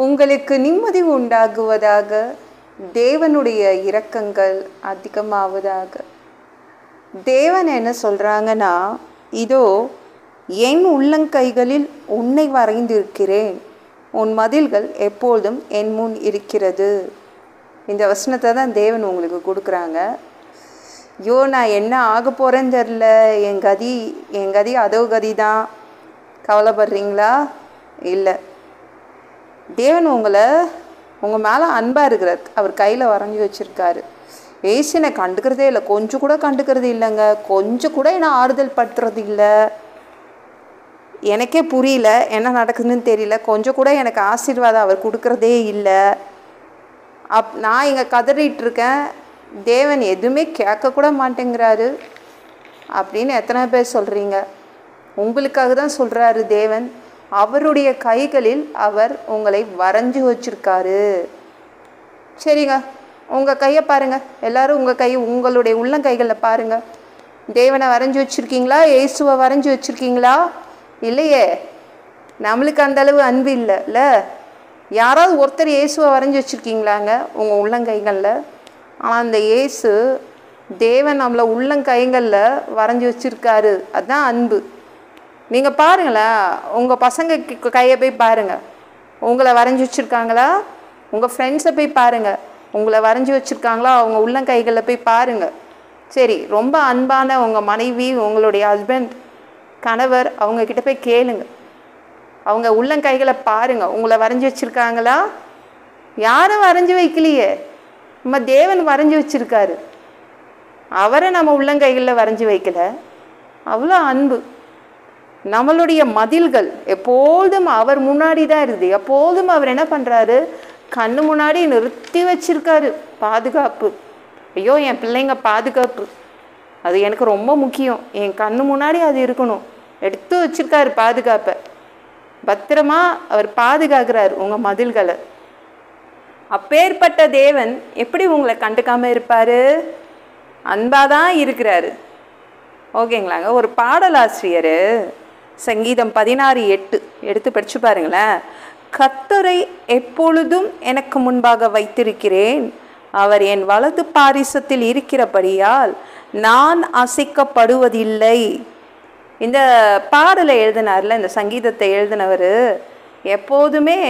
உங்களுக்கு நிம்மதி உண்டாகுவதாக. தேவனுடைய இரக்கங்கள் அதிகமாவதாக. தேவன் என்ன சொல்கிறாங்கன்னா, இதோ என் உள்ளங்கைகளில் உன்னை வரைந்திருக்கிறேன், உன் மதில்கள் எப்பொழுதும் என் முன் இருக்கிறது. இந்த வசனத்தை தான் தேவன் உங்களுக்கு கொடுக்குறாங்க. ஐயோ நான் என்ன ஆக போகிறேன்னு தெரில, என் கதி அதோ கதி தான், கவலைப்படுறீங்களா? இல்லை, தேவன் உங்கள் மேலே அன்பாக இருக்கிறார். அவர் கையில் வரைஞ்சி வச்சுருக்காரு. ஏசு என்னை கண்டுக்கிறதே இல்லை, கொஞ்சம் கூட கண்டுக்கிறது இல்லைங்க, கொஞ்சம் கூட என்னை ஆறுதல் படுத்துறது இல்லை. எனக்கே புரியல, என்ன நடக்குதுன்னு தெரியல, கொஞ்சம் கூட எனக்கு ஆசீர்வாதம் அவர் கொடுக்குறதே இல்லை. நான் இங்கே கதறிட்டுருக்கேன், தேவன் எதுவுமே கேட்கக்கூட மாட்டேங்கிறாரு அப்படின்னு எத்தனை பேர் சொல்கிறீங்க? உங்களுக்காக தான் சொல்கிறாரு தேவன். அவருடைய கைகளில் அவர் உங்களை வரைஞ்சி வச்சுருக்காரு. சரிங்க, உங்கள் கையை பாருங்கள், எல்லோரும் உங்களுடைய உள்ளங்கைகளில் பாருங்கள். தேவனை வரைஞ்சி வச்சுருக்கீங்களா? இயேசுவை வரைஞ்சி வச்சுருக்கீங்களா? இல்லையே, நம்மளுக்கு அந்தளவு அன்பு இல்லைல்ல. யாராவது ஒருத்தர் இயேசுவை வரைஞ்சி வச்சுருக்கீங்களாங்க உங்கள் உள்ளங்கைகளில்? ஆனால் அந்த இயேசு தேவன் நம்மளை உள்ளங்கைகளில் வரைஞ்சி வச்சுருக்காரு. அதுதான் அன்பு. நீங்கள் பாருங்களேன், உங்கள் பசங்க கையை போய் பாருங்கள், உங்களை வரைஞ்சி வச்சுருக்காங்களா? உங்கள் ஃப்ரெண்ட்ஸை போய் பாருங்கள், உங்களை வரைஞ்சி வச்சுருக்காங்களா? அவங்க உள்ளங்கைகளில் போய் பாருங்கள். சரி, ரொம்ப அன்பான உங்கள் மனைவி, உங்களுடைய ஹஸ்பண்ட், கணவர், அவங்கக்கிட்ட போய் கேளுங்க, அவங்க உள்ளங்கைகளை பாருங்கள், உங்களை வரைஞ்சி வச்சுருக்காங்களா? யாரும் வரைஞ்சி வைக்கலையே, நம்ம தேவன் வரைஞ்சி வச்சுருக்காரு. அவரை நம்ம உள்ளங்கைகளில் வரைஞ்சி வைக்கலை. அவ்வளோ அன்பு. நம்மளுடைய மதில்கள் எப்போதும் அவர் முன்னாடி தான் இருக்குது. எப்போதும் அவர் என்ன பண்ணுறாரு? கண்ணு முன்னாடி நிறுத்தி வச்சிருக்காரு. பாதுகாப்பு. ஐயோ என் பிள்ளைங்க பாதுகாப்பு, அது எனக்கு ரொம்ப முக்கியம், என் கண்ணு முன்னாடி அது இருக்கணும். எடுத்து வச்சிருக்காரு பாதுகாப்பை. பத்திரமா அவர் பாதுகாக்கிறார் உங்கள் மதில்களை. அப்பேற்பட்ட தேவன் எப்படி உங்களை கண்டுக்காமல் இருப்பார்? அன்பாக தான் இருக்கிறாரு. ஓகேங்களாங்க. ஒரு பாடலாசிரியர் சங்கீதம் 16:8 எடுத்து படித்து பாருங்களேன். கர்த்தரை எப்பொழுதும் எனக்கு முன்பாக வைத்திருக்கிறேன், அவர் என் வலது பாரிசத்தில் இருக்கிறபடியால் நான் அசைக்கப்படுவதில்லை. இந்த பாடலை எழுதினார்ல, இந்த சங்கீதத்தை எழுதினவர் எப்போதுமே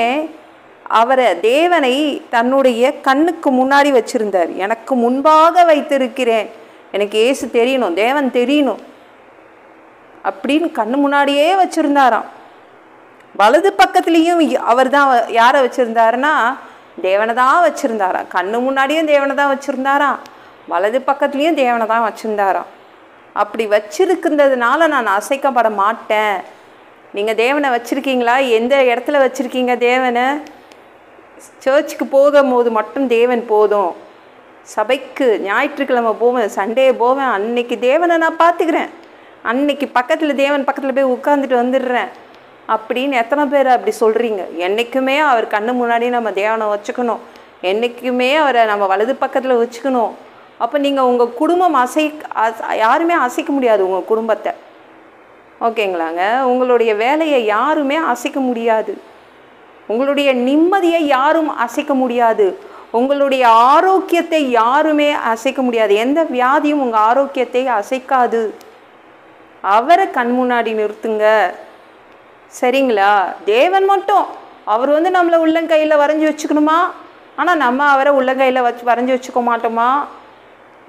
அவரை தேவனை தன்னுடைய கண்ணுக்கு முன்னாடி வச்சுருந்தார். எனக்கு முன்பாக வைத்திருக்கிறேன், எனக்கு இயேசு தெரியணும், தேவன் தெரியணும் அப்படின்னு கண்ணு முன்னாடியே வச்சுருந்தாராம். வலது பக்கத்துலேயும் அவர் தான் யாரை வச்சுருந்தாருன்னா தேவனை தான் வச்சுருந்தாராம். கண்ணு முன்னாடியும் தேவனை தான் வச்சுருந்தாராம், வலது பக்கத்துலேயும் தேவனை தான் வச்சுருந்தாராம். அப்படி வச்சிருக்கிறதுனால நான் அசைக்கப்பட மாட்டேன். நீங்கள் தேவனை வச்சுருக்கீங்களா? எந்த இடத்துல வச்சுருக்கீங்க தேவனை? சர்ச்சுக்கு போகும்போது மட்டும் தேவன் போதும், சபைக்கு ஞாயிற்றுக்கிழமை போவேன், சண்டே போவேன், அன்னைக்கு தேவனை நான் பார்த்துக்கிறேன், அன்னைக்கு பக்கத்தில் தேவன் பக்கத்தில் போய் உட்காந்துட்டு வந்துடுறேன் அப்படின்னு எத்தனை பேர் அப்படி சொல்கிறீங்க? என்றைக்குமே அவர் கண்ணு முன்னாடி நம்ம தேவனை வச்சுக்கணும், என்றைக்குமே அவரை நம்ம வலது பக்கத்தில் வச்சுக்கணும். அப்போ நீங்கள் உங்கள் குடும்பம் யாருமே அசைக்க முடியாது உங்கள் குடும்பத்தை. ஓகேங்களாங்க. உங்களுடைய வேலையை யாருமே அசைக்க முடியாது, உங்களுடைய நிம்மதியை யாரும் அசைக்க முடியாது, உங்களுடைய ஆரோக்கியத்தை யாருமே அசைக்க முடியாது. எந்த வியாதியும் உங்கள் ஆரோக்கியத்தை அசைக்காது. அவரை கண் முன்னாடி நிறுத்துங்க, சரிங்களா? தேவன் மட்டும் அவர் நம்மளை உள்ளங்கையில் வரைஞ்சி வச்சுக்கணுமா? ஆனால் நம்ம அவரை உள்ளங்கையில் வரைஞ்சி வச்சுக்க மாட்டோமா?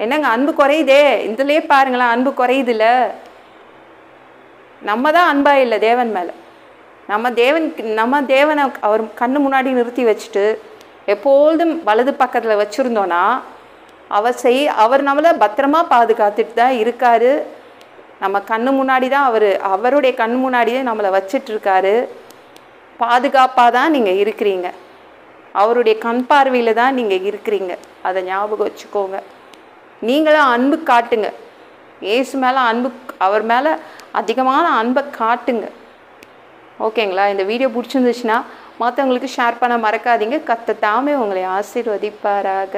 என்னங்க அன்பு குறையுதே, இதுலேயே பாருங்களேன், அன்பு குறையுதுல்ல. நம்ம தான் அன்பாக இல்லை தேவன் மேலே. நம்ம தேவனை அவர் கண்ணு முன்னாடி நிறுத்தி வச்சுட்டு எப்பொழுதும் வலது பக்கத்தில் வச்சுருந்தோன்னா அவர் நம்மளை பத்திரமா பாதுகாத்துட்டு தான் இருக்காரு. நம்ம கண்ணு முன்னாடி தான் அவருடைய கண் முன்னாடியே நம்மளை வச்சிட்ருக்காரு. பாதுகாப்பாக தான் நீங்கள் இருக்கிறீங்க, அவருடைய கண் பார்வையில் தான் நீங்கள் இருக்கிறீங்க. அதை ஞாபகம் வச்சுக்கோங்க. நீங்களும் அன்பு காட்டுங்க, இயேசு மேலே அன்பு, அவர் மேலே அதிகமான அன்பை காட்டுங்க. ஓகேங்களா? இந்த வீடியோ பிடிச்சிருந்துச்சுன்னா மற்றவங்களுக்கு ஷேர் பண்ண மறக்காதீங்க. கர்த்தர் தாமே உங்களை ஆசீர்வதிப்பாராக.